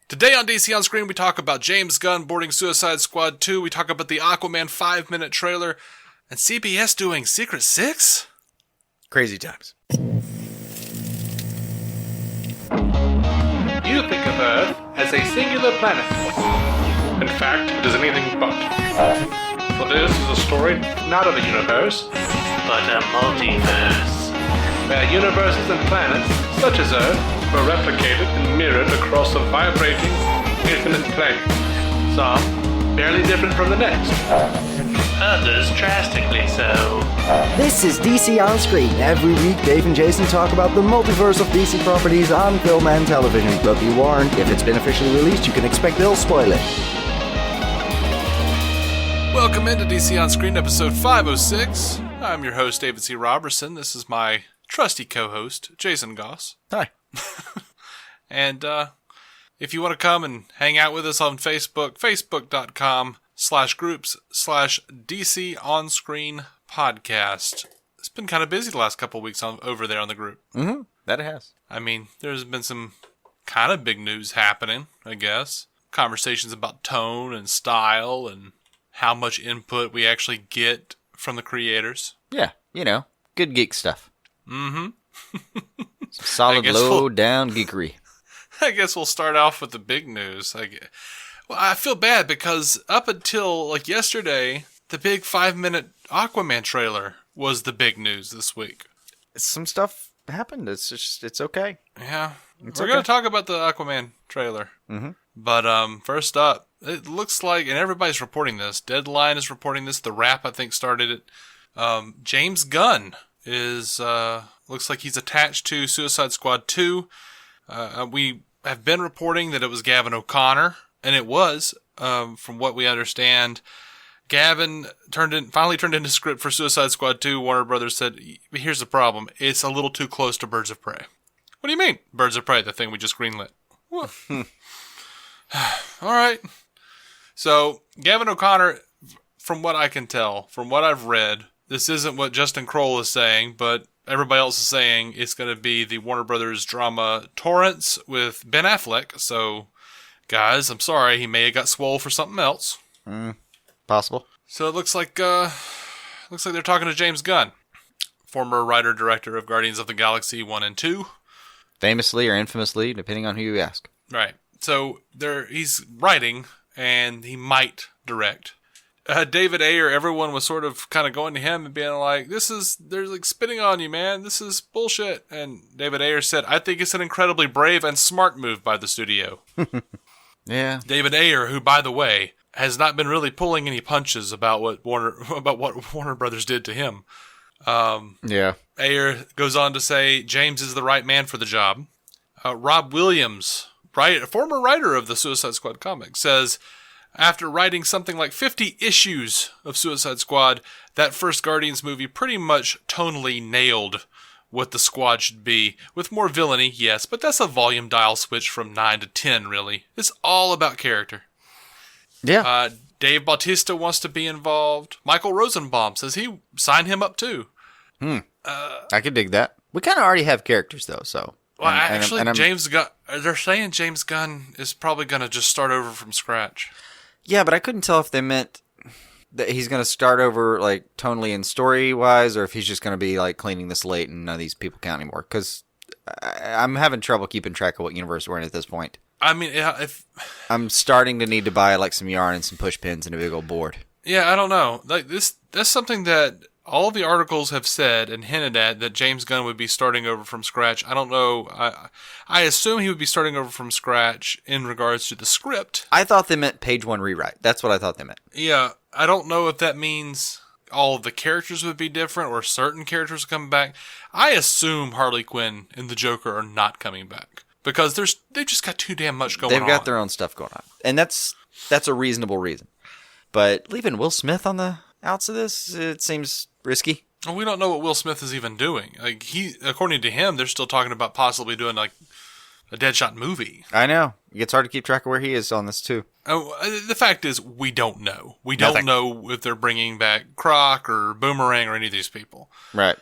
Today on DC On Screen, we talk about James Gunn boarding Suicide Squad 2, we talk about the Aquaman 5-minute trailer, and CBS doing Secret Six? Crazy times. You think of Earth as a singular planet. In fact, it is anything but. For this is a story not of a universe, but a multiverse. Where universes and planets, such as Earth, were replicated and mirrored across a vibrating, infinite plane. Some barely different from the next. Others drastically so. This is DC On Screen. Every week, Dave and Jason talk about the multiverse of DC properties on film and television. But be warned, if it's been officially released, you can expect they'll spoil it. Welcome into DC On Screen, episode 506. I'm your host, David C. Robertson. This is my trusty co-host, Jason Goss. Hi. And if you want to come and hang out with us on Facebook, facebook.com/groups/DC On Screen Podcast. It's been kind of busy the last couple of weeks over there on the group. Mm-hmm. That it has. I mean, there's been some kind of big news happening, I guess. Conversations about tone and style and how much input we actually get from the creators. Yeah, you know, good geek stuff. Mm-hmm. Some solid low-down geekery. I guess we'll start off with the big news. I feel bad because up until yesterday, the big 5-minute Aquaman trailer was the big news this week. Some stuff happened. It's okay. Yeah. We're going to talk about the Aquaman trailer. Mm-hmm. But first up, it looks like, and everybody's reporting this, Deadline is reporting this, The Wrap, I think, started it. James Gunn is, looks like he's attached to Suicide Squad 2. We have been reporting that it was Gavin O'Connor, and it was, from what we understand. Gavin finally turned in a script for Suicide Squad 2. Warner Brothers said, here's the problem. It's a little too close to Birds of Prey. What do you mean? Birds of Prey, the thing we just greenlit. What? All right. So, Gavin O'Connor, from what I can tell, from what I've read, this isn't what Justin Kroll is saying, but everybody else is saying it's going to be the Warner Brothers drama Torrance with Ben Affleck. So, guys, I'm sorry. He may have got swole for something else. Possible. So it looks like they're talking to James Gunn, former writer-director of Guardians of the Galaxy 1 and 2. Famously or infamously, depending on who you ask. Right. So he's writing, and he might direct. David Ayer, everyone was sort of kind of going to him and being like, they're like spitting on you, man. This is bullshit. And David Ayer said, I think it's an incredibly brave and smart move by the studio. Yeah. David Ayer, who, by the way, has not been really pulling any punches about what Warner Brothers did to him. Yeah. Ayer goes on to say James is the right man for the job. Rob Williams, former writer of the Suicide Squad comic, says, after writing something like 50 issues of Suicide Squad, that first Guardians movie pretty much tonally nailed what the squad should be. With more villainy, yes, but that's a volume dial switch from 9 to 10, really. It's all about character. Yeah. Dave Bautista wants to be involved. Michael Rosenbaum says he signed him up too. I could dig that. We kind of already have characters, though, so... Well, James Gunn... They're saying James Gunn is probably going to just start over from scratch. Yeah, but I couldn't tell if they meant that he's going to start over, tonally and story-wise, or if he's just going to be, cleaning the slate and none of these people count anymore. Because I'm having trouble keeping track of what universe we're in at this point. I mean, if... I'm starting to need to buy, some yarn and some push pins and a big old board. Yeah, I don't know. That's something that all the articles have said and hinted at, that James Gunn would be starting over from scratch. I don't know. I assume he would be starting over from scratch in regards to the script. I thought they meant page one rewrite. That's what I thought they meant. Yeah, I don't know if that means all of the characters would be different or certain characters would come back. I assume Harley Quinn and the Joker are not coming back because they've just got too damn much going on. They've got their own stuff going on. And that's a reasonable reason. But leaving Will Smith on the outs of this, it seems risky. Well, we don't know what Will Smith is even doing. According to him, they're still talking about possibly doing a Deadshot movie. I know. It gets hard to keep track of where he is on this too. Oh, the fact is, we don't know. We don't know if they're bringing back Croc or Boomerang or any of these people. Right.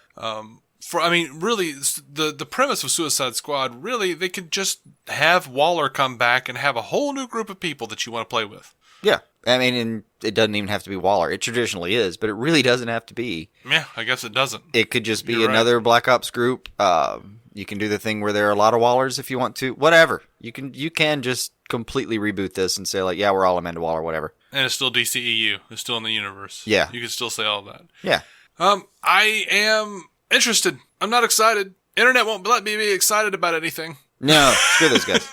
really, the premise of Suicide Squad, really, they could just have Waller come back and have a whole new group of people that you want to play with. Yeah. I mean, and it doesn't even have to be Waller. It traditionally is, but it really doesn't have to be. Yeah, I guess it doesn't. It could just be You're another Black Ops group. You can do the thing where there are a lot of Wallers if you want to. Whatever. You can just completely reboot this and say, like, yeah, we're all Amanda Waller, whatever. And it's still DCEU. It's still in the universe. Yeah. You can still say all that. Yeah. I am interested. I'm not excited. Internet won't let me be excited about anything. No, screw those guys.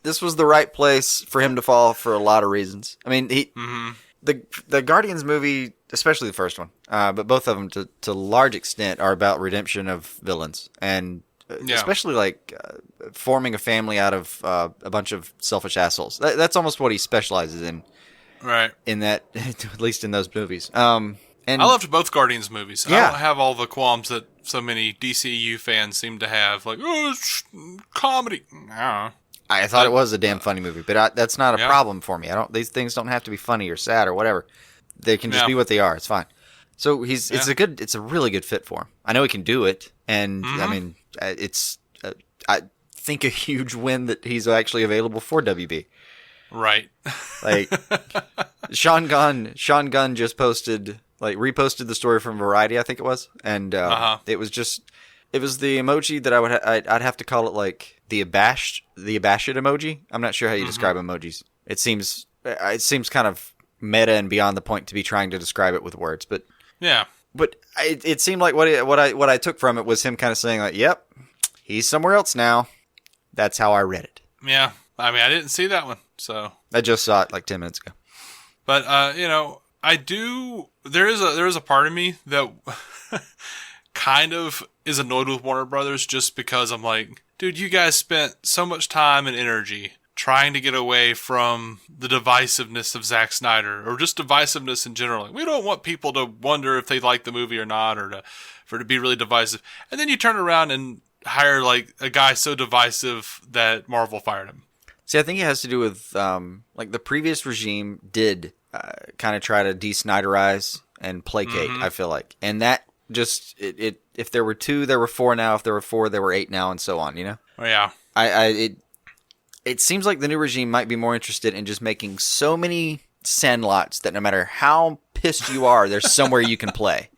This was the right place for him to fall for a lot of reasons. I mean, the Guardians movie, especially the first one, but both of them to a large extent are about redemption of villains, and especially like forming a family out of a bunch of selfish assholes. That's almost what he specializes in. Right. In that, at least in those movies. And I loved both Guardians movies. Yeah. I don't have all the qualms that so many DCU fans seem to have. Like, oh, it's comedy. No. I thought it was a damn funny movie, but that's not a problem for me. These things don't have to be funny or sad or whatever. They can just be what they are. It's fine. So it's a really good fit for him. I know he can do it, and I mean, it's I think a huge win that he's actually available for WB. Right. Like Sean Gunn just reposted the story from Variety, I think it was, and it was the emoji that I'd have to call it like the abashed emoji. I'm not sure how you describe emojis. It seems kind of meta and beyond the point to be trying to describe it with words, but yeah. But it seemed like what I took from it was him kind of saying like, "Yep, he's somewhere else now." That's how I read it. Yeah, I mean, I didn't see that one, so I just saw it like 10 minutes ago. But I do. There is a part of me that kind of is annoyed with Warner Brothers just because I'm like, dude, you guys spent so much time and energy trying to get away from the divisiveness of Zack Snyder, or just divisiveness in general. Like, we don't want people to wonder if they like the movie or not, or for it to be really divisive. And then you turn around and hire like a guy so divisive that Marvel fired him. See, I think it has to do with like the previous regime did kind of try to de-Snyderize and placate. I feel like, and that just it. If there were 2, there were 4 now. If there were 4, there were 8 now, and so on. You know? Oh, yeah. It seems like the new regime might be more interested in just making so many Sandlots that no matter how pissed you are, there's somewhere you can play.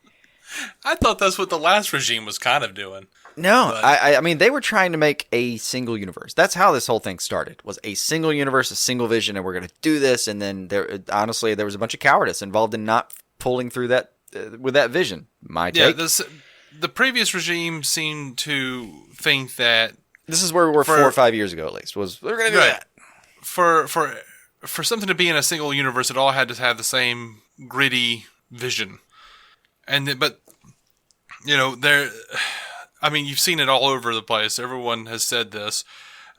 I thought that's what the last regime was kind of doing. No, I mean, they were trying to make a single universe. That's how this whole thing started, was a single universe, a single vision, and we're going to do this. And then there was a bunch of cowardice involved in not pulling through that with that vision. My take. Yeah, the previous regime seemed to think that this is where we were 4 or 5 years ago, at least, was we're going to do that. For something to be in a single universe, it all had to have the same gritty vision. But I mean, you've seen it all over the place. Everyone has said this.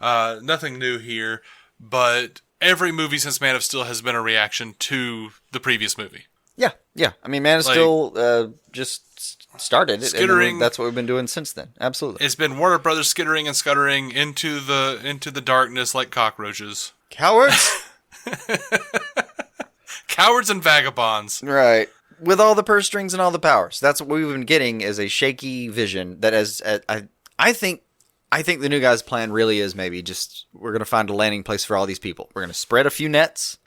Nothing new here, but every movie since Man of Steel has been a reaction to the previous movie. Yeah. I mean, Man of Steel just started it, skittering. And that's what we've been doing since then. Absolutely. It's been Warner Brothers skittering and scuttering into the darkness like cockroaches. Cowards? Cowards and vagabonds. Right. With all the purse strings and all the powers. That's what we've been getting, is a shaky vision that I think the new guy's plan really is maybe just we're going to find a landing place for all these people. We're going to spread a few nets.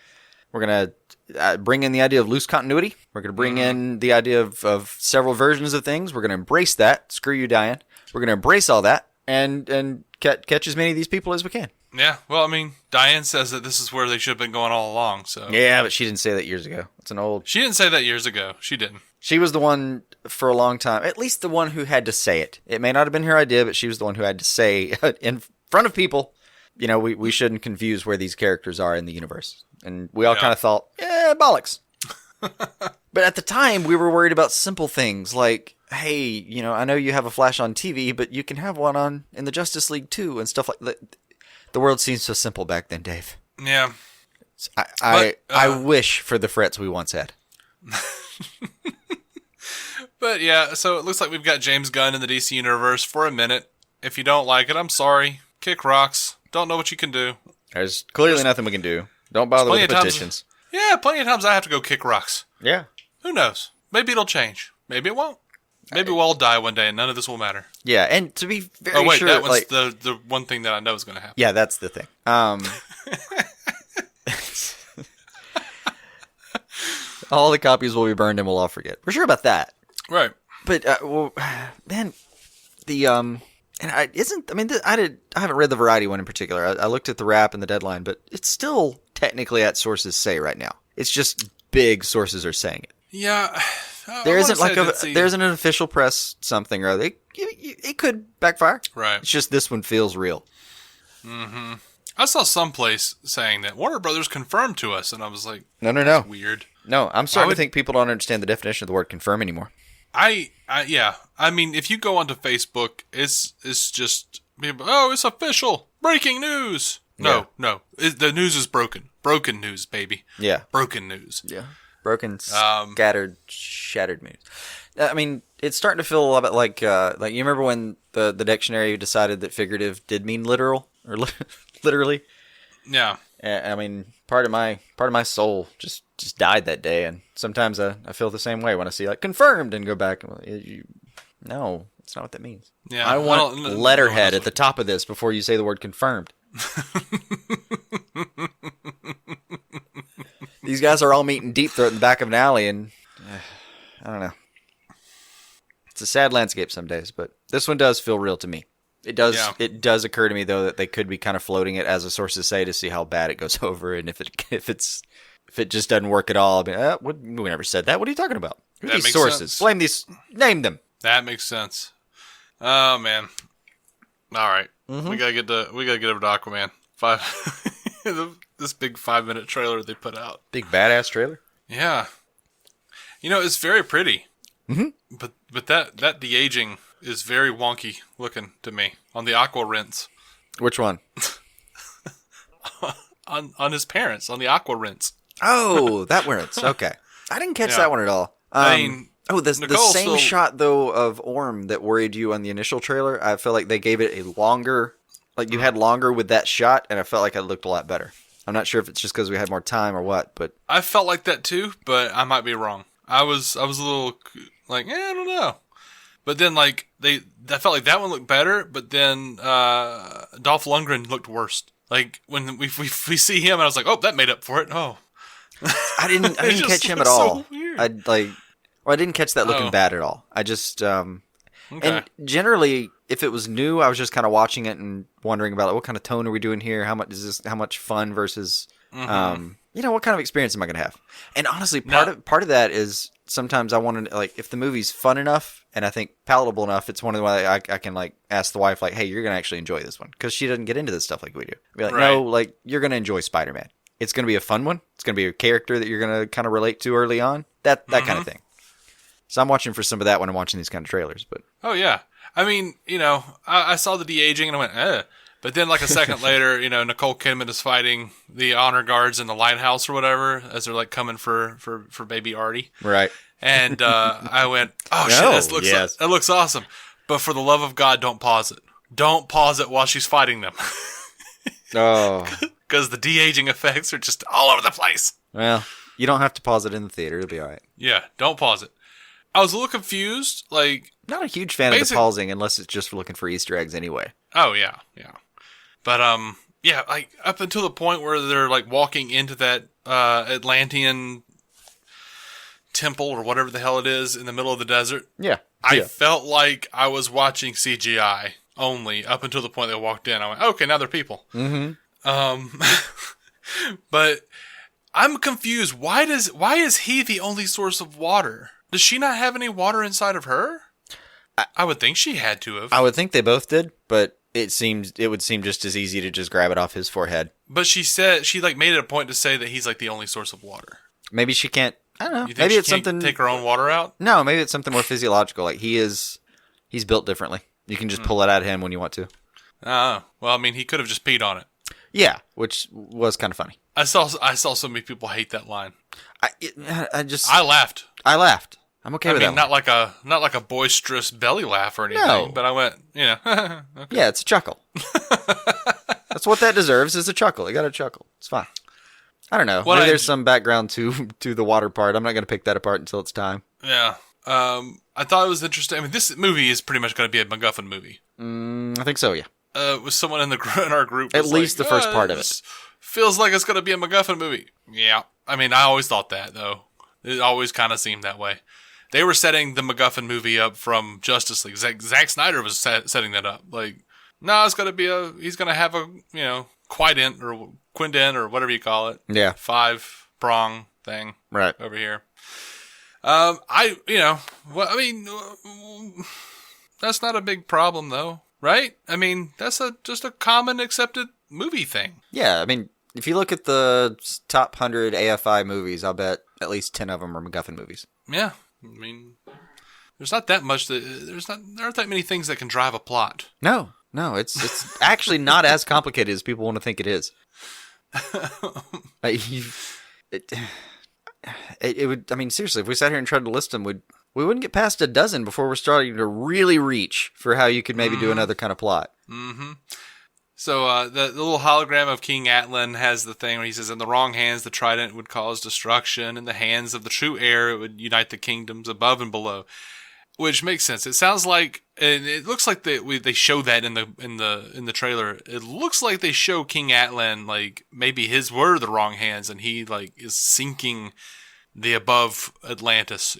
We're going to bring in the idea of loose continuity. We're going to bring in the idea of several versions of things. We're going to embrace that. Screw you, Diane. We're going to embrace all that and catch as many of these people as we can. Yeah, well, I mean, Diane says that this is where they should have been going all along. So yeah, but she didn't say that years ago. It's an old... She didn't say that years ago. She didn't. She was the one for a long time, at least the one who had to say it. It may not have been her idea, but she was the one who had to say in front of people, we shouldn't confuse where these characters are in the universe. And we all kind of thought, yeah, bollocks. But at the time, we were worried about simple things like, hey, I know you have a Flash on TV, but you can have one on in the Justice League too, and stuff like that. The world seemed so simple back then, Dave. Yeah. I wish for the frets we once had. But yeah, so it looks like we've got James Gunn in the DC Universe for a minute. If you don't like it, I'm sorry. Kick rocks. Don't know what you can do. There's clearly nothing we can do. Don't bother with the petitions. Yeah, plenty of times I have to go kick rocks. Yeah. Who knows? Maybe it'll change. Maybe it won't. Maybe we'll all die one day and none of this will matter. Yeah, and to be very Oh, wait, sure, that one's like, the one thing that I know is going to happen. yeah, that's the thing. All the copies will be burned and we'll all forget. We're sure about that. Right. But well, man, the I haven't read the Variety one in particular. I looked at the wrap and the deadline, but it's still technically at sources say right now. It's just big sources are saying it. Yeah. There isn't there isn't an official press something or other. It could backfire. Right. It's just this one feels real. Mm-hmm. I saw someplace saying that Warner Brothers confirmed to us, and I was like, No. that's weird. No, I'm starting to think people don't understand the definition of the word confirm anymore. Yeah. I mean, if you go onto Facebook, it's just people, oh, it's official. Breaking news. No. The news is broken. Broken news, baby. Yeah. Broken news. Yeah. Broken, scattered, shattered news. I mean, it's starting to feel a lot bit like you remember when the dictionary decided that figurative did mean literal or literally. Yeah. I mean, part of my soul just died that day, and sometimes I feel the same way when I see like confirmed and go back and no, that's not what that means. Yeah. I want letterhead at the top of this before you say the word confirmed. These guys are all meeting Deep Throat in the back of an alley, and I don't know. It's a sad landscape some days, but this one does feel real to me. It does. Yeah. It does occur to me though that they could be kind of floating it as a sources say to see how bad it goes over, and if it just doesn't work at all. I mean, we never said that. What are you talking about? Who are these sources? Sense. Blame these. Name them. That makes sense. Oh man. All right. Mm-hmm. We gotta get over to Aquaman. This big 5-minute trailer they put out. Big badass trailer. Yeah. It's very pretty. Mm-hmm. But that de-aging is very wonky looking to me on the Aqua rinse. Which one? on his parents, on the Aqua rinse. Oh, that rinse. Okay. I didn't catch that one at all. The same shot though of Orm that worried you on the initial trailer. I feel like they gave it a longer, like you had longer with that shot, and I felt like it looked a lot better. I'm not sure if it's just because we had more time or what, but I felt like that too, but I might be wrong. I was a little like, I don't know. But then I felt like that one looked better, but then Dolph Lundgren looked worse. Like when we see him, and I was like, oh, that made up for it. Oh, I didn't catch him at all. I didn't catch that looking bad at all. I just okay. And generally, if it was new, I was just kind of watching it and wondering about what kind of tone are we doing here? How much fun versus what kind of experience am I going to have? And honestly, part of that is sometimes I want to, like, if the movie's fun enough and I think palatable enough, it's one of the ways I can like ask the wife, like, hey, you're going to actually enjoy this one, because she doesn't get into this stuff like we do. Be like, no, like, you're going to enjoy Spider-Man. It's going to be a fun one. It's going to be a character that you're going to kind of relate to early on. That kind of thing. So I'm watching for some of that when I'm watching these kind of trailers. But oh yeah, I mean, I saw the de-aging and I went, but then like a second later, Nicole Kidman is fighting the honor guards in the lighthouse or whatever as they're like coming for baby Artie. Right. And I went, oh shit, that looks awesome. But for the love of God, don't pause it. Don't pause it while she's fighting them. Oh. Because the de-aging effects are just all over the place. Well, you don't have to pause it in the theater. It'll be all right. Yeah, don't pause it. I was a little confused. Like, not a huge fan of the pausing unless it's just for looking for Easter eggs anyway. Oh, yeah. But, like, up until the point where they're, like, walking into that Atlantean temple or whatever the hell it is in the middle of the desert. Yeah. I felt like I was watching CGI only up until the point they walked in. I went, okay, now they're people. Mm-hmm. But I'm confused. Why is he the only source of water? Does she not have any water inside of her? I would think she had to have. I would think they both did, but it would seem just as easy to just grab it off his forehead. But she said she like made it a point to say that he's like the only source of water. Maybe she can't. I don't know. You think maybe she it's can't something. Take her own water out? No, maybe it's something more physiological. Like he's built differently. You can just pull it out of him when you want to. Well, I mean, he could have just peed on it. Yeah, which was kind of funny. I saw so many people hate that line. I laughed. I'm okay with that. Not like a boisterous belly laugh or anything. No. But I went, okay. Yeah, it's a chuckle. That's what that deserves, is a chuckle. You got to chuckle. It's fine. I don't know. Maybe there's some background to the water part. I'm not going to pick that apart until it's time. Yeah. I thought it was interesting. I mean, this movie is pretty much going to be a MacGuffin movie. I think so, yeah. Was someone in our group At was least like, the first part of it. Feels like it's going to be a MacGuffin movie. Yeah. I mean, I always thought that, though. It always kind of seemed that way. They were setting the MacGuffin movie up from Justice League. Zack Snyder was setting that up. Like, no, it's going to be he's going to have a, quident or quindent or whatever you call it. Yeah. 5-prong thing. Right. Over here. That's not a big problem, though. Right? I mean, that's just a common accepted movie thing. Yeah, I mean, if you look at the top 100 AFI movies, I'll bet at least 10 of them are MacGuffin movies. Yeah. I mean, there's not that much there aren't that many things that can drive a plot. No, it's actually not as complicated as people want to think it is. It would, I mean, seriously, if we sat here and tried to list them, we wouldn't get past a dozen before we're starting to really reach for how you could maybe do another kind of plot. Mm-hmm. So the little hologram of King Atlan has the thing where he says, in the wrong hands, the trident would cause destruction. In the hands of the true heir, it would unite the kingdoms above and below. Which makes sense. It sounds like, and it looks like they show that in the trailer. It looks like they show King Atlan, like, maybe his were the wrong hands, and he, like, is sinking the above Atlantis,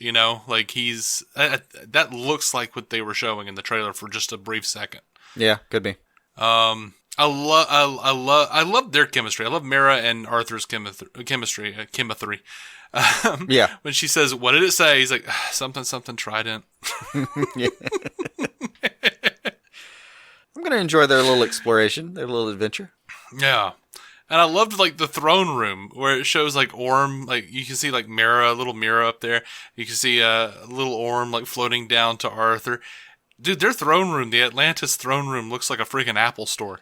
like he's, that looks like what they were showing in the trailer for just a brief second. Yeah, could be. I love their chemistry. I love Mira and Arthur's chemistry. Yeah. When she says, "What did it say?" He's like, something trident. Yeah. I'm gonna enjoy their little exploration, their little adventure. Yeah. And I loved, like, the throne room where it shows, like, Orm, like, you can see, like, Mira, a little Mira up there. You can see a little Orm, like, floating down to Arthur. Dude, their throne room, the Atlantis throne room, looks like a freaking Apple store.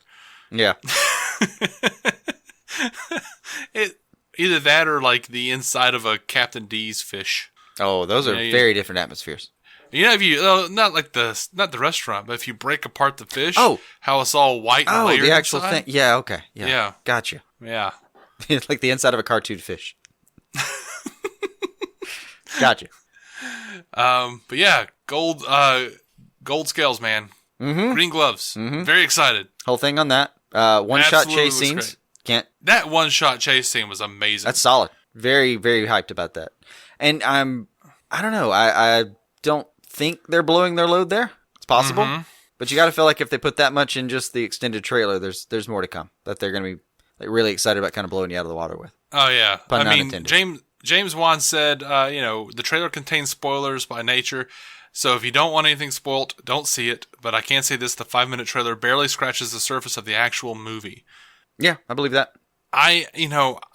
Yeah. Either that or, like, the inside of a Captain D's fish. Oh, those are very different atmospheres. If you not the restaurant, but if you break apart the fish, how it's all white and layered the actual inside. thing. Yeah, okay. Yeah. Gotcha. Yeah. It's like the inside of a cartoon fish. Gotcha. But yeah, gold scales, man. Mm-hmm. Green gloves. Mm-hmm. Very excited. Whole thing on that. One-shot chase scenes. That one-shot chase scene was amazing. That's solid. Very, very hyped about that. And I don't know. I don't think they're blowing their load there. It's possible. Mm-hmm. But you got to feel like if they put that much in just the extended trailer, there's more to come that they're going to be, like, really excited about kind of blowing you out of the water with. Oh, yeah. Pun not intended. James Wan said, the trailer contains spoilers by nature. So if you don't want anything spoilt, don't see it. But I can say this, the 5-minute trailer barely scratches the surface of the actual movie. Yeah, I believe that. I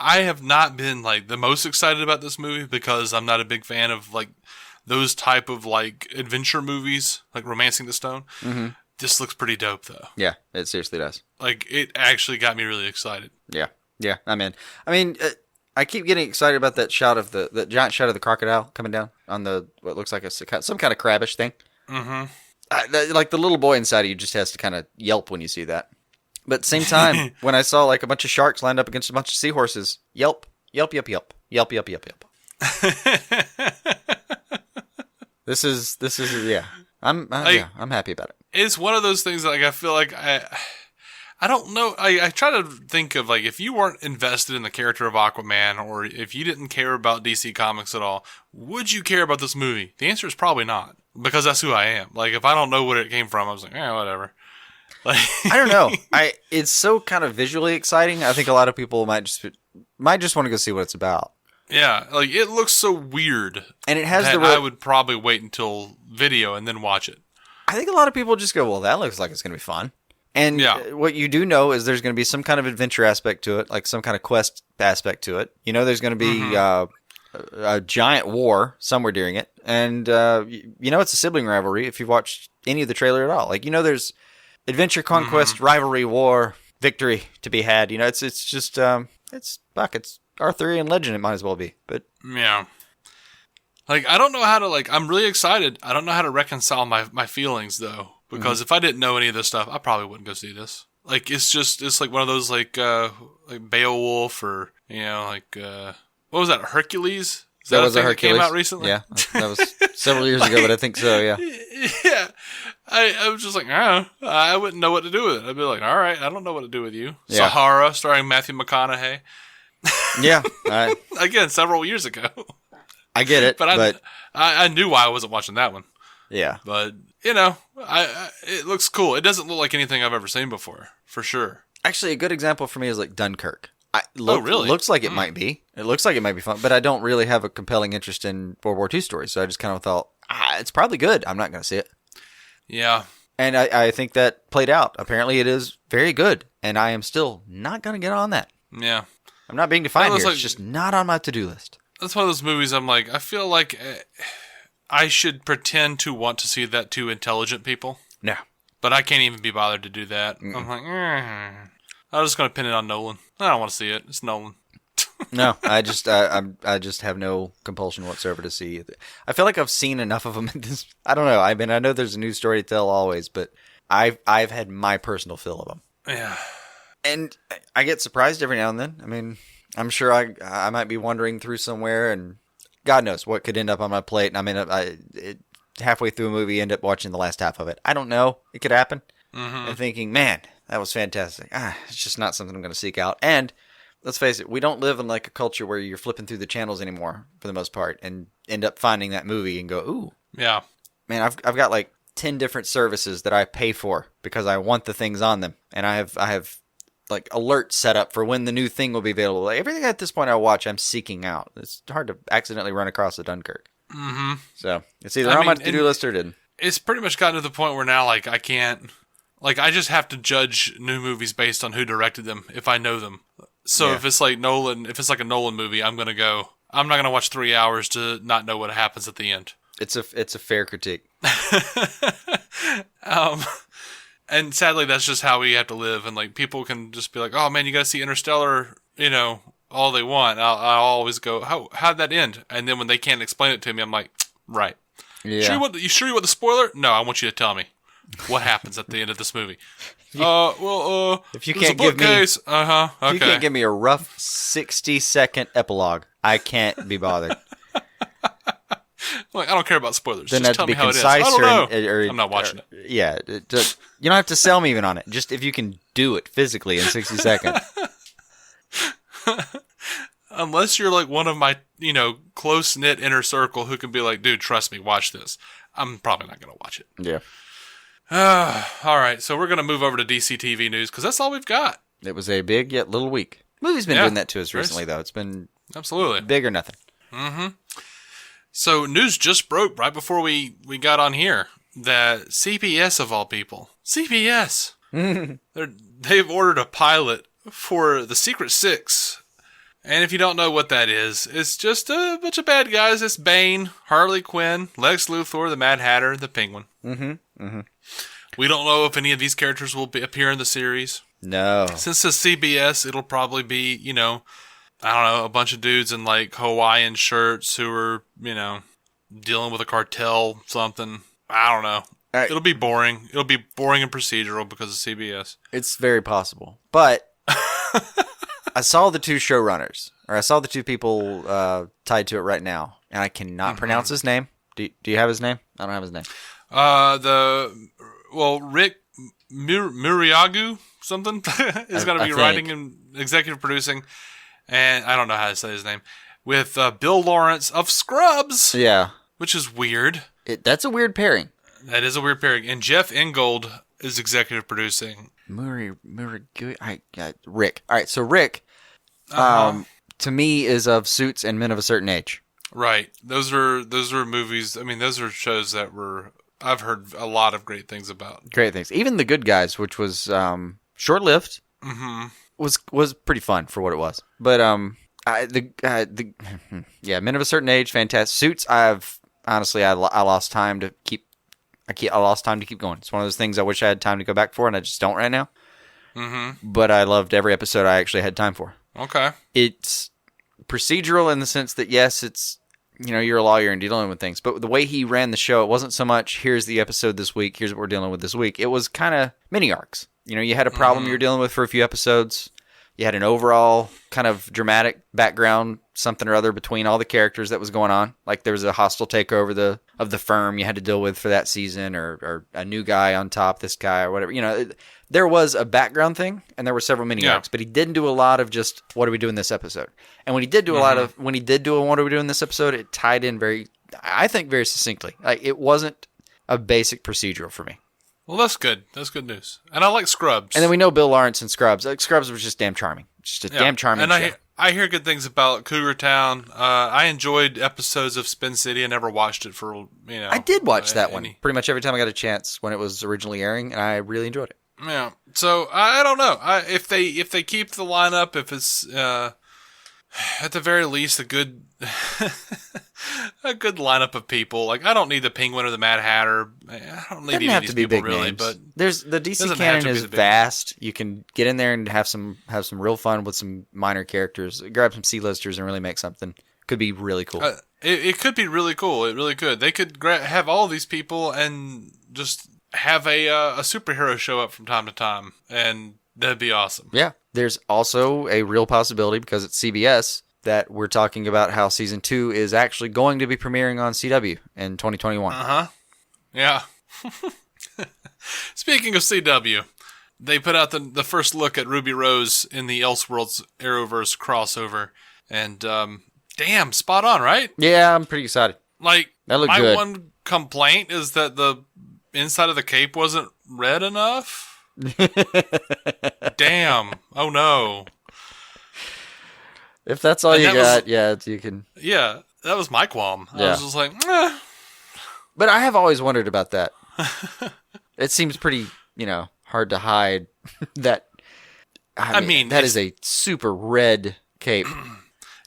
have not been, like, the most excited about this movie because I'm not a big fan of, like, those type of, like, adventure movies, like Romancing the Stone. Mm-hmm. This looks pretty dope, though. Yeah, it seriously does. Like, it actually got me really excited. Yeah, I'm in. I mean, I keep getting excited about that shot of the giant shot of the crocodile coming down on what looks like some kind of crabbish thing. Mm-hmm. Like, the little boy inside of you just has to kind of yelp when you see that. But at the same time, when I saw, like, a bunch of sharks lined up against a bunch of seahorses, yelp, yelp, yelp, yelp, yelp, yelp, yelp, yelp. This is yeah. I'm happy about it. It's one of those things that, like, I feel like I don't know. I try to think of, like, if you weren't invested in the character of Aquaman, or if you didn't care about DC Comics at all, would you care about this movie? The answer is probably not, because that's who I am. Like, if I don't know where it came from, I was like, whatever. Like, I don't know. It's so kind of visually exciting. I think a lot of people might just want to go see what it's about. Yeah, like, it looks so weird. And it has I would probably wait until video and then watch it. I think a lot of people just go, well, that looks like it's going to be fun. And what you do know is there's going to be some kind of adventure aspect to it, like some kind of quest aspect to it. There's going to be a giant war somewhere during it. And, it's a sibling rivalry if you've watched any of the trailer at all. Like, there's adventure, conquest, rivalry, war, victory to be had. It's just, it's Arthurian legend, it might as well be. But yeah. Like, I don't know how to, like, I'm really excited. I don't know how to reconcile my feelings, though. Because if I didn't know any of this stuff, I probably wouldn't go see this. Like, it's like one of those, like Beowulf or, what was that, Hercules? Is that was a a thing that came Hercules. out recently? Yeah, that was several years ago, but I think so. Yeah. Yeah. I was just like, I wouldn't know what to do with it. I'd be like, all right, I don't know what to do with you. Yeah. Sahara, starring Matthew McConaughey. Yeah. Again, several years ago. I get it, But I knew why I wasn't watching that one. yeah. But, it looks cool. It doesn't look like anything I've ever seen before, for sure. Actually, a good example for me is like Dunkirk. Really? Looks like it might be. It looks like it might be fun, but I don't really have a compelling interest in World War II stories, so I just kind of thought, it's probably good. I'm not going to see it. Yeah. And I think that played out. Apparently, it is very good, and I am still not going to get on that. Yeah. I'm not being defined here. like- It's just not on my to-do list. That's one of those movies I'm like, I feel like I should pretend to want to see that to intelligent people, No. but I can't even be bothered to do that. I'm like, I'm just going to pin it on Nolan. I don't want to see it. It's Nolan. No, I just have no compulsion whatsoever to see it. I feel like I've seen enough of them. I don't know. I mean, I know there's a new story to tell always, but I've had my personal fill of them. Yeah. And I get surprised every now and then. I mean, I'm sure I might be wandering through somewhere, and God knows what could end up on my plate. And I mean, halfway through a movie, end up watching the last half of it. I don't know. It could happen. And thinking, man, that was fantastic. It's just not something I'm going to seek out. And let's face it, we don't live in like a culture where you're flipping through the channels anymore for the most part, and end up finding that movie and go, ooh, Yeah. man, I've got like 10 different services that I pay for because I want the things on them, and I have like alerts set up for when the new thing will be available. Like, everything at this point I watch, I'm seeking out. It's hard to accidentally run across a Dunkirk. Mm-hmm. So it's either on my to-do list or didn't. It's pretty much gotten to the point where now, like, I can't, like, I just have to judge new movies based on who directed them if I know them. So Yeah. if it's like a Nolan movie, I'm not going to watch 3 hours to not know what happens at the end. It's a fair critique. And sadly, that's just how we have to live. And like, people can just be like, "Oh man, you got to see Interstellar," all they want. I'll always go, how'd that end? And then when they can't explain it to me, I'm like, right. Yeah. You sure you want the spoiler? No, I want you to tell me what happens at the end of this movie. If you can't give me, okay. if you can't give me a rough 60-second epilogue, I can't be bothered. Like, I don't care about spoilers. Then Just have tell to me be how it is. concise, I don't know. or I'm not watching it. Yeah, you don't have to sell me even on it. Just if you can do it physically in 60 seconds. Unless you're like one of my, close knit inner circle who can be like, dude, trust me, watch this. I'm probably not going to watch it. Yeah, All right, so we're going to move over to DC TV news because that's all we've got. it was a big yet little week. Movie's been doing that to us recently, though. It's been Absolutely. big or nothing. So news just broke right before we got on here that CBS, of all people, CBS, they've ordered a pilot for The Secret Six. And if you don't know what that is, it's just a bunch of bad guys. It's Bane, Harley Quinn, Lex Luthor, the Mad Hatter, the Penguin. We don't know if any of these characters will appear in the series. No. Since it's CBS, it'll probably be, I don't know, a bunch of dudes in like Hawaiian shirts who are, dealing with a cartel, something. I don't know. It'll be boring. It'll be boring and procedural because of CBS. It's very possible. But I saw the two showrunners, or I saw the two people tied to it right now, and I cannot pronounce his name. Do you have his name? I don't have his name. Rick Muriagu, something, is going to be writing and executive producing, and I don't know how to say his name, with Bill Lawrence of Scrubs. Yeah. Which is weird. That's a weird pairing. That is a weird pairing. And Jeff Ingold is executive producing. Rick. All right, so Rick, to me, is of Suits and Men of a Certain Age. Right. Those are movies. I mean, those are shows that I've heard a lot of great things about. Great things. Even The Good Guys, which was short-lived, was pretty fun for what it was. But Men of a Certain Age, fantastic. Suits, I lost time to keep. I lost time to keep going. It's one of those things I wish I had time to go back for, and I just don't right now. But I loved every episode I actually had time for. Okay. It's procedural in the sense that, yes, it's, you're a lawyer and dealing with things. But the way he ran the show, it wasn't so much, here's the episode this week, here's what we're dealing with this week. It was kind of mini arcs. You had a problem you were dealing with for a few episodes. You had an overall kind of dramatic background, something or other between all the characters that was going on. Like there was a hostile takeover of the firm you had to deal with for that season, or a new guy on top, this guy or whatever. There was a background thing, and there were several mini arcs, but he didn't do a lot of just what do we do in this episode. And when he did do what do we do in this episode, it tied in very succinctly. Like it wasn't a basic procedural for me. Well, that's good. That's good news. And I like Scrubs. And then we know Bill Lawrence and Scrubs. Like, Scrubs was just damn charming. Just a damn charming show. And I hear good things about Cougar Town. I enjoyed episodes of Spin City. I never watched it for, I did watch that one pretty much every time I got a chance when it was originally airing, and I really enjoyed it. Yeah. So, I don't know. If they keep the lineup, if it's at the very least a good a good lineup of people. Like I don't need the Penguin or the Mad Hatter. I don't need any of these people really. But there's the DC canon is vast. You can get in there and have some real fun with some minor characters. Grab some C-listers and really make something. Could be really cool. It could be really cool. It really could. They could have all these people and just have a superhero show up from time to time, and that'd be awesome. Yeah. There's also a real possibility, because it's CBS, that we're talking about how Season 2 is actually going to be premiering on CW in 2021. Uh-huh. Yeah. Speaking of CW, they put out the first look at Ruby Rose in the Elseworlds Arrowverse crossover, and damn, spot on, right? Yeah, I'm pretty excited. Like, that looked my good. one complaint is that the inside of the cape wasn't red enough. Damn. Oh no. If that's all you got, you can. Yeah, that was my qualm. Yeah. I was just like, eh. But I have always wondered about that. It seems pretty, hard to hide that. I mean, that is a super red cape.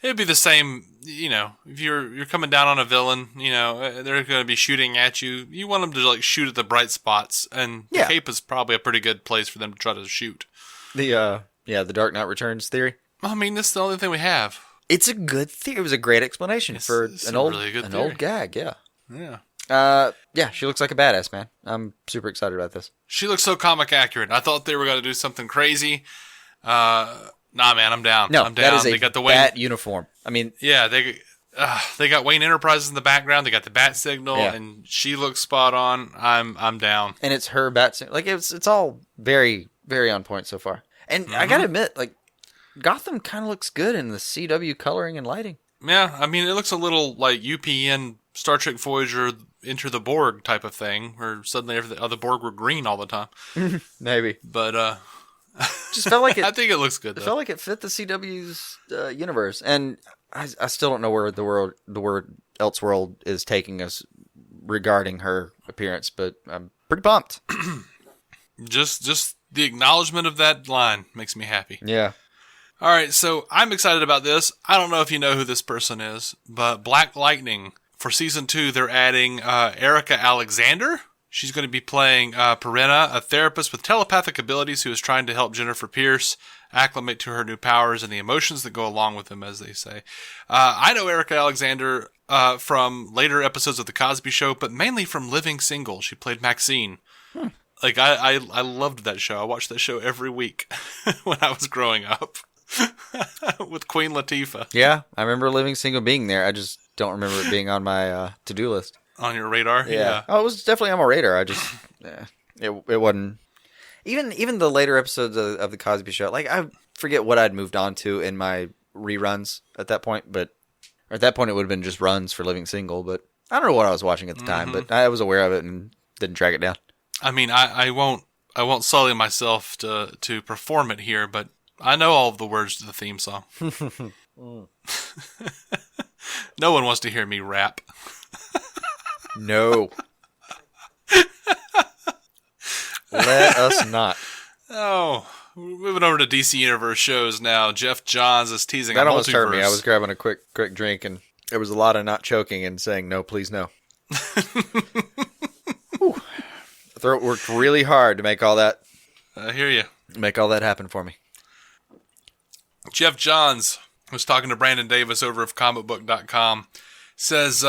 It'd be the same, if you're coming down on a villain, they're going to be shooting at you. You want them to shoot at the bright spots, and the cape is probably a pretty good place for them to try to shoot. The Dark Knight Returns theory. I mean, this is the only thing we have. It's a good theory. It was a great explanation for an old gag. Yeah. Yeah. She looks like a badass, man. I'm super excited about this. She looks so comic accurate. I thought they were going to do something crazy. Nah, man, I'm down. No, I'm down. That is a bat uniform. I mean, yeah, they got Wayne Enterprises in the background. They got the bat signal, and she looks spot on. I'm down. And it's her bat signal. Like it's all very, very on point so far. And I gotta admit, Gotham kind of looks good in the CW coloring and lighting. Yeah, I mean, it looks a little like UPN Star Trek Voyager Enter the Borg type of thing, where suddenly the Borg were green all the time. Maybe, but just felt like it. I think it looks good. Though. It felt like it fit the CW's universe, and I still don't know where the word Elseworld is taking us regarding her appearance, but I'm pretty pumped. Just the acknowledgement of that line makes me happy. Yeah. All right, so I'm excited about this. I don't know if you know who this person is, but Black Lightning, for Season 2, they're adding Erika Alexander. She's going to be playing Perina, a therapist with telepathic abilities who is trying to help Jennifer Pierce acclimate to her new powers and the emotions that go along with them, as they say. I know Erika Alexander from later episodes of The Cosby Show, but mainly from Living Single. She played Maxine. I loved that show. I watched that show every week when I was growing up. With Queen Latifah. Yeah, I remember Living Single being there. I just don't remember it being on my to-do list. On your radar? Yeah. Oh, it was definitely on my radar. I just, it wasn't. Even the later episodes of The Cosby Show, I forget what I'd moved on to in my reruns at that point, or at that point it would have been just runs for Living Single, but I don't know what I was watching at the time, but I was aware of it and didn't track it down. I mean, I won't sully myself to perform it here, but I know all of the words to the theme song. No one wants to hear me rap. No. Let us not. Oh, moving over to DC Universe shows now. Geoff Johns is teasing that a almost multiverse. hurt me. I was grabbing a quick drink, and there was a lot of not choking and saying, no, please, no. Throat worked really hard to make all that. I hear you. Make all that happen for me. Geoff Johns was talking to Brandon Davis over of comicbook.com. Says,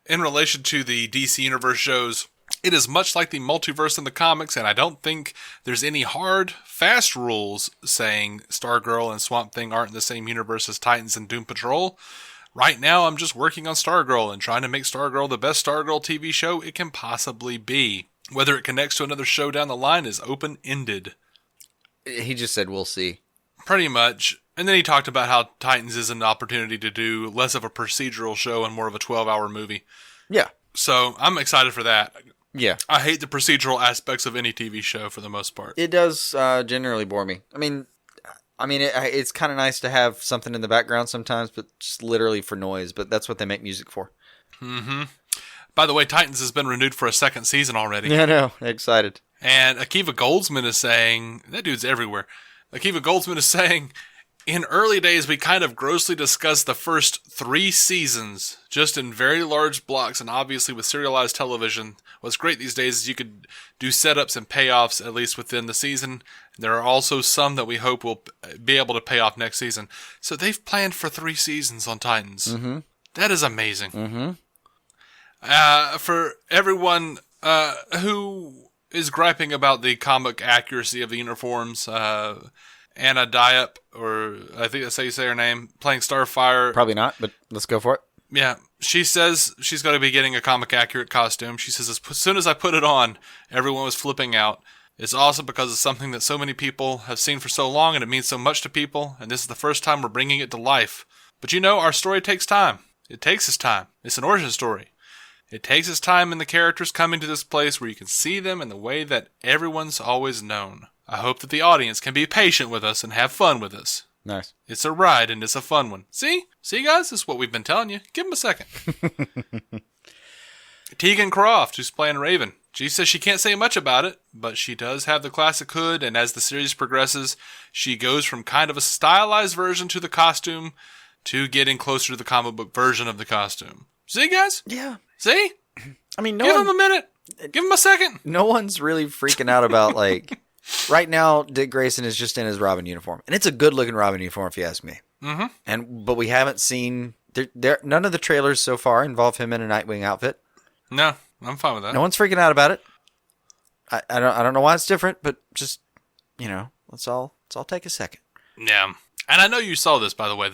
in relation to the DC Universe shows, It is much like the multiverse in the comics, and I don't think there's any hard, fast rules saying Stargirl and Swamp Thing aren't in the same universe as Titans and Doom Patrol. Right now, I'm just working on Stargirl and trying to make Stargirl the best Stargirl TV show it can possibly be. Whether it connects to another show down the line is open-ended. He just said, we'll see. Pretty much. And then he talked about how Titans is an opportunity to do less of a procedural show and more of a 12-hour movie. Yeah. So I'm excited for that. Yeah. I hate the procedural aspects of any TV show for the most part. It does generally bore me. I mean, it's kind of nice to have something in the background sometimes, but just literally for noise. But that's what they make music for. Mm-hmm. By the way, Titans has been renewed for a second season already. Yeah, I know. Excited. And Akiva Goldsman is saying, that dude's everywhere. Akiva Goldsman is saying, in early days, we kind of grossly discussed the first 3 seasons, just in very large blocks, and obviously with serialized television. What's great these days is you could do setups and payoffs, at least within the season. There are also some that we hope will be able to pay off next season. So they've planned for 3 seasons on Titans. Mm-hmm. That is amazing. Mm-hmm. For everyone who is griping about the comic accuracy of the uniforms, Anna Diop, or I think that's how you say her name, playing Starfire. Probably not, but let's go for it. Yeah, she says she's going to be getting a comic accurate costume. She says, as soon as I put it on, everyone was flipping out. It's awesome because it's something that so many people have seen for so long, and it means so much to people, and this is the first time we're bringing it to life. But you know, our story takes time. It takes its time. It's an origin story. It takes its time in the characters coming to this place where you can see them in the way that everyone's always known. I hope that the audience can be patient with us and have fun with us. Nice. It's a ride, and it's a fun one. See? See, guys? This is what we've been telling you. Give him a second. Tegan Croft, who's playing Raven. She says she can't say much about it, but she does have the classic hood, and as the series progresses, she goes from kind of a stylized version to the costume to getting closer to the comic book version of the costume. See, guys? Yeah. See? I mean, Give him a minute. Give him a second. No one's really freaking out about, like... Right now, Dick Grayson is just in his Robin uniform. And it's a good-looking Robin uniform, if you ask me. Mm-hmm. But we haven't seen... none of the trailers so far involve him in a Nightwing outfit. No, I'm fine with that. No one's freaking out about it. I don't know why it's different, but just, let's all take a second. Yeah. And I know you saw this, by the way.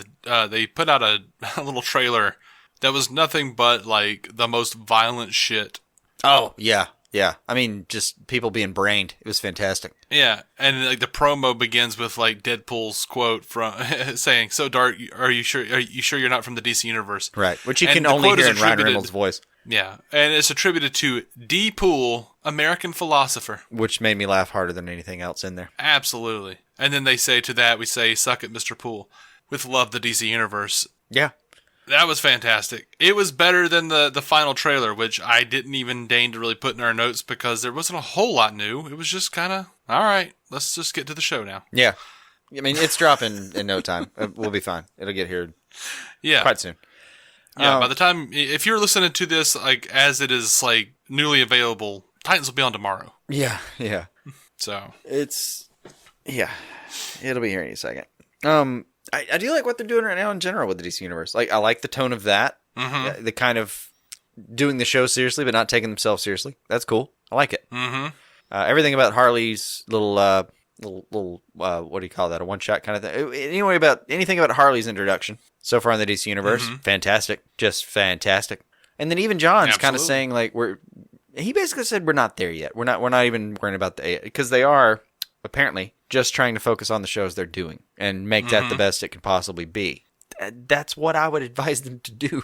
They put out a little trailer that was nothing but, like, the most violent shit. Oh, yeah. Yeah. I mean, just people being brained. It was fantastic. Yeah. And, like, the promo begins with, like, Deadpool's quote from saying, "So dark, are you sure you're not from the DC universe?" Right. Which you can only hear in Ryan Reynolds' voice. Yeah. And it's attributed to Deadpool, American philosopher. Which made me laugh harder than anything else in there. Absolutely. And then they say to that, we say, "Suck it, Mr. Poole. With love, the DC universe." Yeah. That was fantastic. It was better than the final trailer, which I didn't even deign to really put in our notes because there wasn't a whole lot new. It was just kind of, all right, let's just get to the show now. Yeah. I mean, it's dropping in no time. We'll be fine. It'll get here quite soon. Yeah, by the time, if you're listening to this, like, as it is, like, newly available, Titans will be on tomorrow. Yeah, yeah. So. It'll be here in a second. I do like what they're doing right now in general with the DC Universe. Like, I like the tone of that. Mm-hmm. The kind of doing the show seriously, but not taking themselves seriously. That's cool. I like it. Mm-hmm. Everything about Harley's little what do you call that? A one-shot kind of thing. Anyway, anything about Harley's introduction so far in the DC Universe, fantastic. Just fantastic. And then even John's kind of saying, like, he basically said we're not there yet. We're not even worrying about because they are apparently just trying to focus on the shows they're doing and make that the best it can possibly be. That's what I would advise them to do.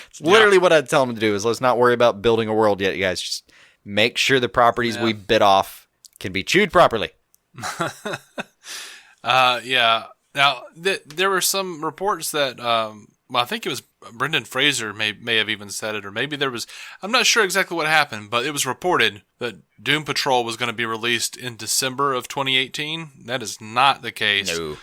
It's literally what I'd tell them to do is let's not worry about building a world yet, you guys. Just make sure the properties we bit off can be chewed properly. Yeah. Now, there were some reports that, I think it was Brendan Fraser may have even said it, or maybe I'm not sure exactly what happened, but it was reported that Doom Patrol was going to be released in December of 2018. That is not the case. No.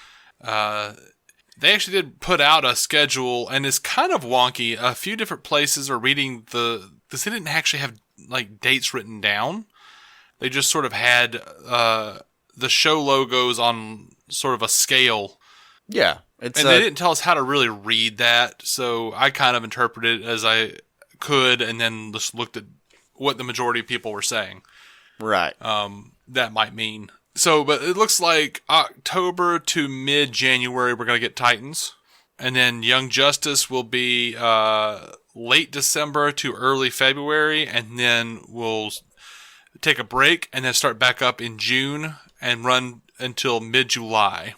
They actually did put out a schedule, and it's kind of wonky. A few different places are reading because they didn't actually have, like, dates written down. They just sort of had the show logos on sort of a scale. Yeah. And they didn't tell us how to really read that, so I kind of interpreted it as I could and then just looked at what the majority of people were saying. Right. That might mean. So, but it looks like October to mid-January we're going to get Titans. And then Young Justice will be late December to early February. And then we'll take a break and then start back up in June and run until mid-July.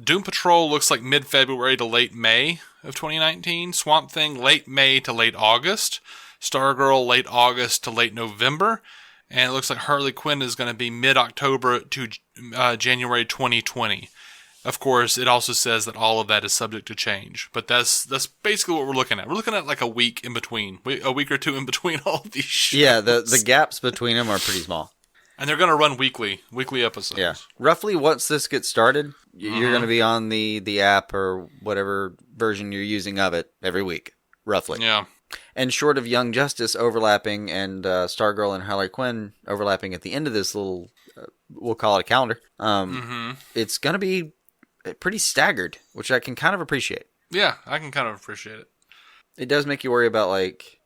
Doom Patrol looks like mid-February to late May of 2019. Swamp Thing late May to late August. Stargirl late August to late November. And it looks like Harley Quinn is going to be mid-October to January 2020. Of course, it also says that all of that is subject to change. But that's basically what we're looking at. We're looking at like a week in between. A week or two in between all of these shows. Yeah, the gaps between them are pretty small. And they're going to run weekly episodes. Yeah. Roughly once this gets started, you're going to be on the app or whatever version you're using of it every week. Roughly. Yeah. And short of Young Justice overlapping and Stargirl and Harley Quinn overlapping at the end of this little, we'll call it a calendar, it's going to be pretty staggered, which I can kind of appreciate. Yeah, I can kind of appreciate it. It does make you worry about, like,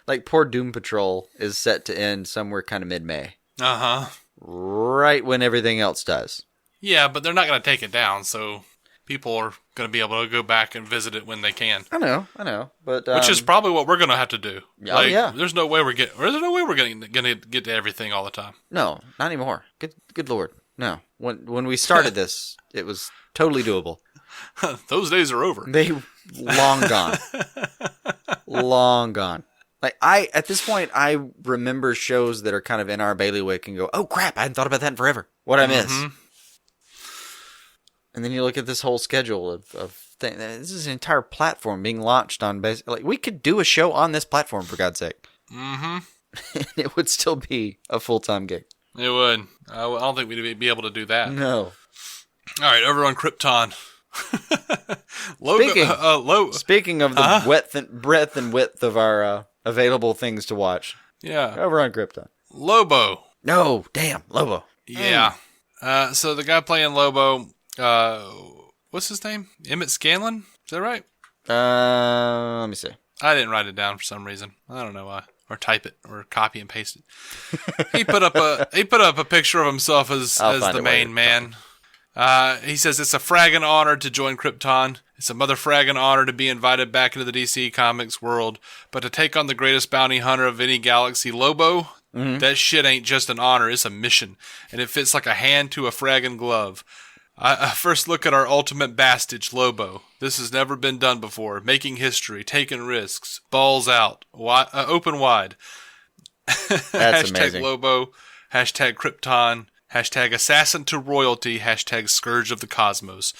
like poor Doom Patrol is set to end somewhere kind of mid-May. Uh-huh. Right when everything else does. Yeah, but they're not going to take it down, so people are going to be able to go back and visit it when they can. I know. But which is probably what we're going to have to do. Oh, yeah. There's no way we're going to get to everything all the time. No, not anymore. Good Lord. No. When we started this, it was totally doable. Those days are over. They long gone. Long gone. Like at this point, I remember shows that are kind of in our bailiwick and go, "Oh crap! I hadn't thought about that in forever. What'd I miss?" And then you look at this whole schedule of things. This is an entire platform being launched on like we could do a show on this platform for God's sake. And it would still be a full-time gig. It would. I don't think we'd be able to do that. No. All right, over on Krypton. Speaking of the breadth and width of our available things to watch. Yeah. Over on Krypton. Lobo. No, damn, Lobo. Yeah. So the guy playing Lobo, what's his name? Emmett Scanlon? Is that right? Let me see. I didn't write it down for some reason. I don't know why. Or type it, or copy and paste it. He put up a picture of himself as the main man. He says it's a fragging honor to join Krypton. It's a mother fragging honor to be invited back into the DC Comics world, but to take on the greatest bounty hunter of any galaxy, Lobo, that shit ain't just an honor, it's a mission, and it fits like a hand to a fragging glove. I first look at our ultimate bastage, Lobo. This has never been done before. Making history, taking risks, balls out, open wide. That's amazing. Lobo, hashtag Krypton, hashtag assassin to royalty, hashtag scourge of the cosmos.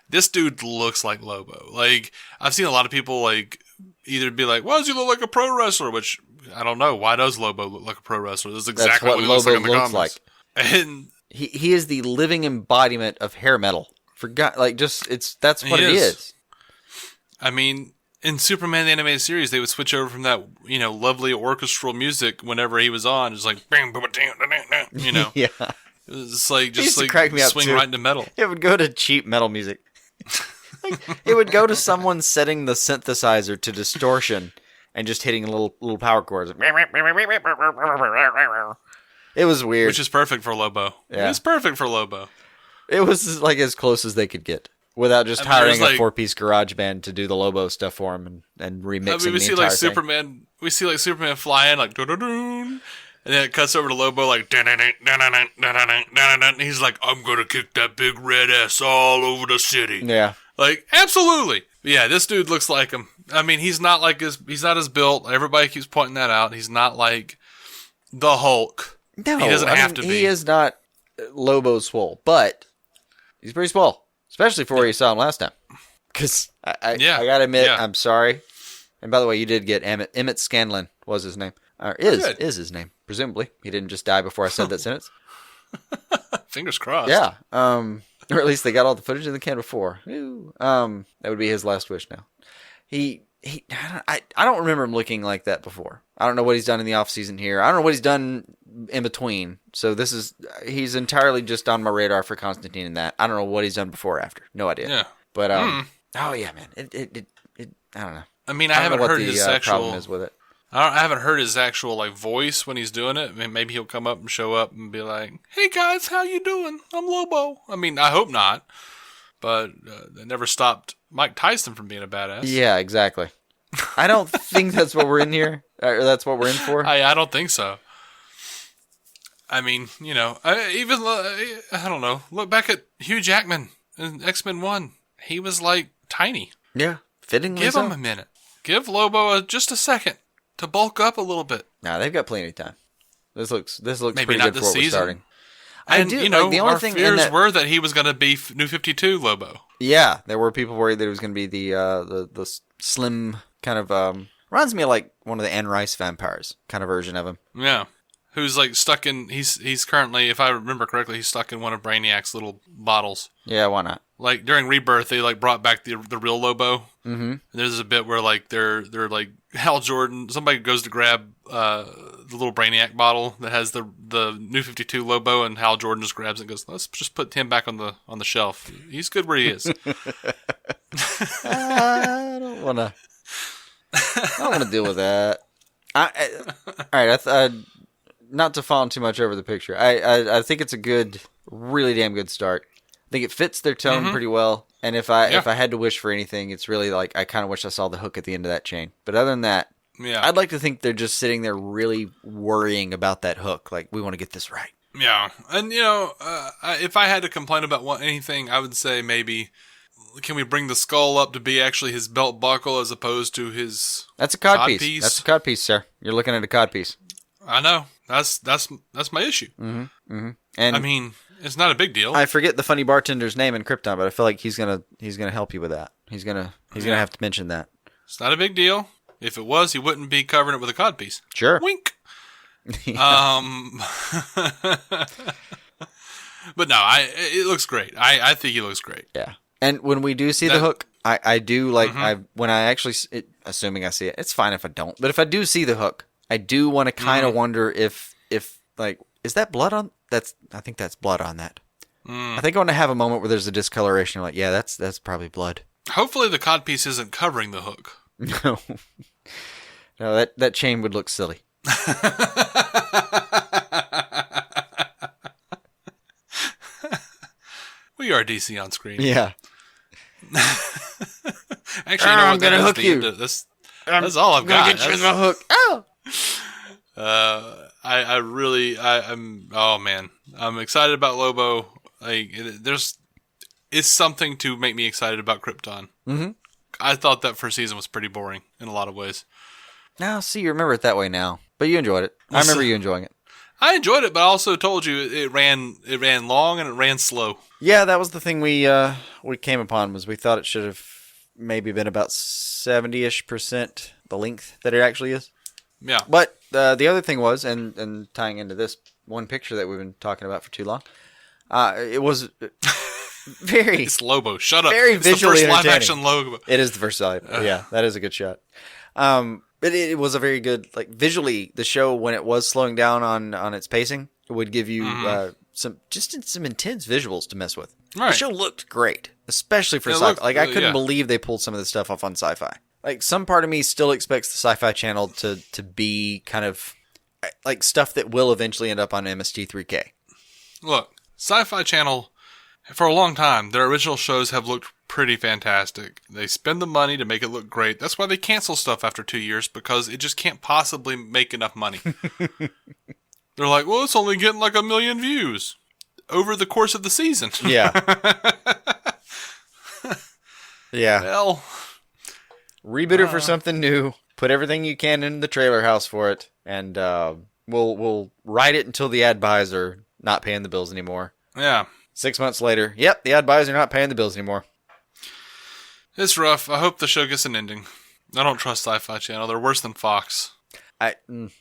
This dude looks like Lobo. Like, I've seen a lot of people, like, either be like, why does he look like a pro wrestler? Which, I don't know. Why does Lobo look like a pro wrestler? That's exactly what he looks like in the comics. Like. And he is the living embodiment of hair metal. That's what it is. I mean, in Superman the Animated Series, they would switch over from that, lovely orchestral music whenever he was on. It's like, Yeah. It's like, just like crack me up swing too. right into metal. It would go to cheap metal music. It would go to someone setting the synthesizer to distortion and just hitting little power chords. It was weird. Which is perfect for Lobo. Yeah. It's perfect for Lobo. It was like as close as they could get without just hiring a 4-piece garage band to do the Lobo stuff for him and remixing we see the entire like thing. Superman. We see like Superman flying like dun-dun-dun, and then it cuts over to Lobo like dun-dun-dun, dun-dun-dun, dun-dun-dun, dun-dun-dun, and he's like, I'm gonna kick that big red ass all over the city. Yeah. Like, absolutely. Yeah, this dude looks like him. I mean, he's not as built. Everybody keeps pointing that out. He's not like the Hulk. No, he doesn't have to be. He is not Lobo swole, but he's pretty swole, especially for where you saw him last time. Because I gotta admit, I'm sorry. And by the way, you did get Emmett Scanlon was his name, or is his name? Presumably, he didn't just die before I said that sentence. Fingers crossed. Yeah. Or at least they got all the footage in the can before. Ooh. That would be his last wish now. I don't remember him looking like that before. I don't know what he's done in the off season here. I don't know what he's done in between. So he's entirely just on my radar for Constantine and that. I don't know what he's done before or after. No idea. Yeah. But oh yeah, man. It I don't know. I mean, I haven't heard his sexual problem is with it. I haven't heard his actual like voice when he's doing it. I mean, maybe he'll come up and show up and be like, "Hey guys, how you doing? I'm Lobo." I mean, I hope not, but it never stopped Mike Tyson from being a badass. Yeah, exactly. I don't think that's what we're in here, or that's what we're in for. I don't think so. I mean, I don't know. Look back at Hugh Jackman in X-Men 1. He was like tiny. Yeah, fittingly Give so. him a minute. Give Lobo just a second to bulk up a little bit. Nah, they've got plenty of time. This looks Maybe pretty not good for this what we're season. starting. And, the only our thing in fears that, were that he was going to be New 52 Lobo. yeah, there were people worried that it was going to be the slim kind of reminds me of like one of the Anne Rice vampires kind of version of him. Yeah. Who's like stuck in, he's currently, if I remember correctly, he's stuck in one of Brainiac's little bottles. Yeah, why not? Like during Rebirth, they like brought back the real Lobo. Mm-hmm. And there's a bit where like they're like Hal Jordan, somebody goes to grab the little Brainiac bottle that has the New 52 Lobo, and Hal Jordan just grabs it and goes, "Let's just put him back on the shelf. He's good where he is." I don't want to deal with that. All right, not to fawn too much over the picture. I think it's a good, really damn good start. I think it fits their tone pretty well. And if I had to wish for anything, it's really like I kind of wish I saw the hook at the end of that chain. But other than that, Yeah. I'd like to think they're just sitting there really worrying about that hook. Like, we want to get this right. Yeah. And, if I had to complain about anything, I would say maybe, can we bring the skull up to be actually his belt buckle as opposed to his That's a codpiece. That's a codpiece, sir. You're looking at a codpiece. I know. That's my issue. And I mean, it's not a big deal. I forget the funny bartender's name in Krypton, but I feel like he's gonna help you with that. He's gonna have to mention that. It's not a big deal. If it was, he wouldn't be covering it with a codpiece. Sure. Wink. But no, it looks great. I think he looks great. Yeah. And when we do see the hook, I do like when I actually assuming I see it. It's fine if I don't. But if I do see the hook, I do want to kind of wonder if like, is that blood on? I think that's blood on that. I think I want to have a moment where there's a discoloration. Like, yeah, that's probably blood. Hopefully the codpiece isn't covering the hook. No, that chain would look silly. We are DC on screen. Yeah. Actually, you know I'm what? gonna hook you. That's all I've got. Get you in the hook. Oh. Oh man, I'm excited about Lobo. Like, it's something to make me excited about Krypton. Mm-hmm. I thought that first season was pretty boring in a lot of ways. Now, see, you remember it that way now, but you enjoyed it. I remember you enjoying it. I enjoyed it, but I also told you it ran long and it ran slow. Yeah, that was the thing we came upon, was we thought it should have maybe been about 70-ish% the length that it actually is. Yeah. But the other thing was, and tying into this one picture that we've been talking about for too long, it was very... It's Lobo. Shut up. Very it's visually the first entertaining. live-action Lobo. It is the first side. Yeah, that is a good shot. But it was a very good, like, visually, the show, when it was slowing down on its pacing, it would give you some intense visuals to mess with. Right. The show looked great, especially for sci-fi. Like, I couldn't believe they pulled some of this stuff off on Sci-Fi. Like, some part of me still expects the Sci-Fi Channel to be kind of like stuff that will eventually end up on MST3K. Look, Sci-Fi Channel, for a long time, their original shows have looked pretty fantastic. They spend the money to make it look great. That's why they cancel stuff after 2 years, because it just can't possibly make enough money. They're like, well, it's only getting like 1 million views over the course of the season. Yeah. Yeah. Well, Reboot it for something new. Put everything you can in the trailer house for it, and we'll ride it until the ad buys are not paying the bills anymore. yeah. 6 months later, yep, the ad buys are not paying the bills anymore. It's rough. I hope the show gets an ending. I don't trust Sci-Fi Channel. They're worse than Fox.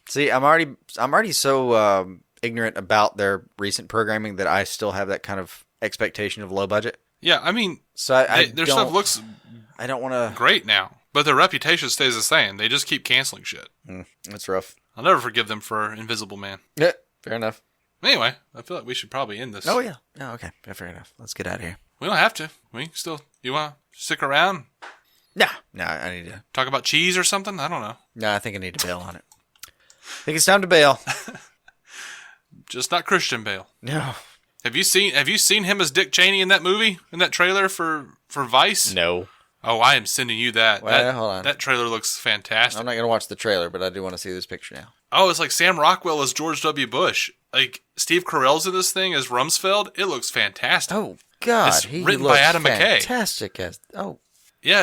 See, I'm already so ignorant about their recent programming that I still have that kind of expectation of low budget. Yeah, I mean, So their stuff looks I don't want to. great now, but their reputation stays the same. They just keep canceling shit. That's rough. I'll never forgive them for Invisible Man. Yeah, fair enough. Anyway, I feel like we should probably end this. Oh yeah. Oh, okay. Yeah, fair enough. Let's get out of here. We don't have to. We can still. You want to stick around? No, I need to. Talk about cheese or something? I don't know. No, I think I need to bail on it. I think it's time to bail. Just not Christian Bale. No. Have you seen him as Dick Cheney in that movie? In that trailer for Vice? No. Oh, I am sending you that. Well, hold on. That trailer looks fantastic. I'm not going to watch the trailer, but I do want to see this picture now. Oh, it's like Sam Rockwell as George W. Bush. Like, Steve Carell's in this thing as Rumsfeld. It looks fantastic. Oh, God. It's He written looks by Adam McKay. Fantastic. Yeah,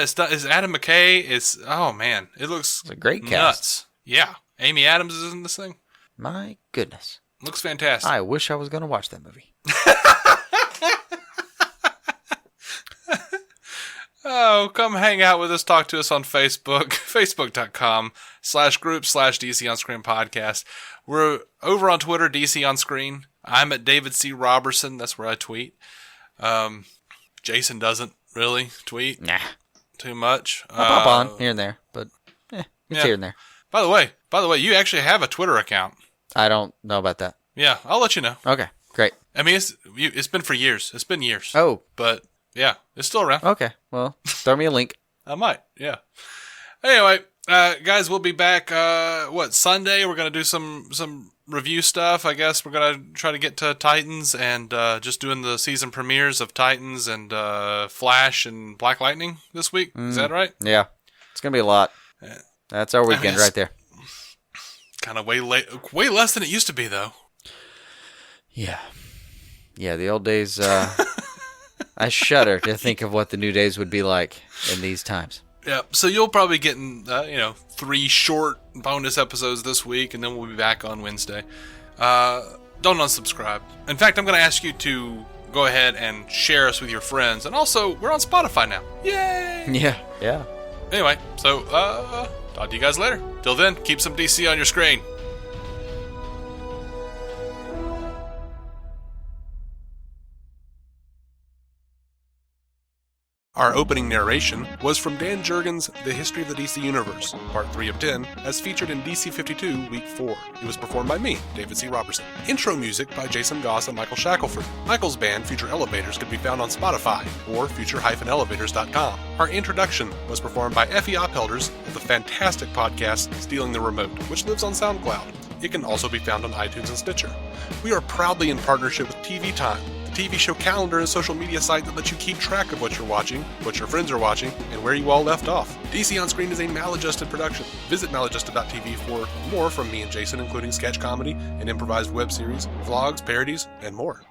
it's Adam McKay. Oh, man. It looks It's a great cast. nuts. Yeah. Amy Adams is in this thing. My goodness. Looks fantastic. I wish I was going to watch that movie. Oh, come hang out with us. Talk to us on Facebook, facebook.com/group/DC On Screen Podcast. We're over on Twitter, DC On Screen. I'm at David C. Robertson. That's where I tweet. Jason doesn't really tweet too much. I pop on here and there, but it's here and there. By the way, you actually have a Twitter account. I don't know about that. Yeah, I'll let you know. Okay, great. I mean, it's been for years. It's been years. Oh. But, yeah, it's still around. Okay, well, throw me a link. I might, yeah. Anyway, guys, we'll be back, Sunday? We're going to do some review stuff, I guess. We're going to try to get to Titans and just doing the season premieres of Titans and Flash and Black Lightning this week. Is that right? Yeah, it's going to be a lot. That's our weekend right there. Kind of way less than it used to be, though. Yeah, the old days, I shudder to think of what the new days would be like in these times. Yeah, so you'll probably get 3 short bonus episodes this week, and then we'll be back on Wednesday. Don't unsubscribe. In fact, I'm going to ask you to go ahead and share us with your friends. And also, we're on Spotify now. Yay! Yeah. Anyway, so, talk to you guys later. Till then, keep some DC on your screen. Our opening narration was from Dan Jurgens' The History of the DC Universe, Part 3 of 10, as featured in DC 52, Week 4. It was performed by me, David C. Robertson. Intro music by Jason Goss and Michael Shackelford. Michael's band, Future Elevators, could be found on Spotify or future-elevators.com. Our introduction was performed by Effie Oppelders of the fantastic podcast Stealing the Remote, which lives on SoundCloud. It can also be found on iTunes and Stitcher. We are proudly in partnership with TV Time, TV show calendar and social media site that lets you keep track of what you're watching, what your friends are watching, and where you all left off. DC On Screen is a maladjusted production. Visit maladjusted.tv for more from me and Jason, including sketch comedy, an improvised web series, vlogs, parodies, and more.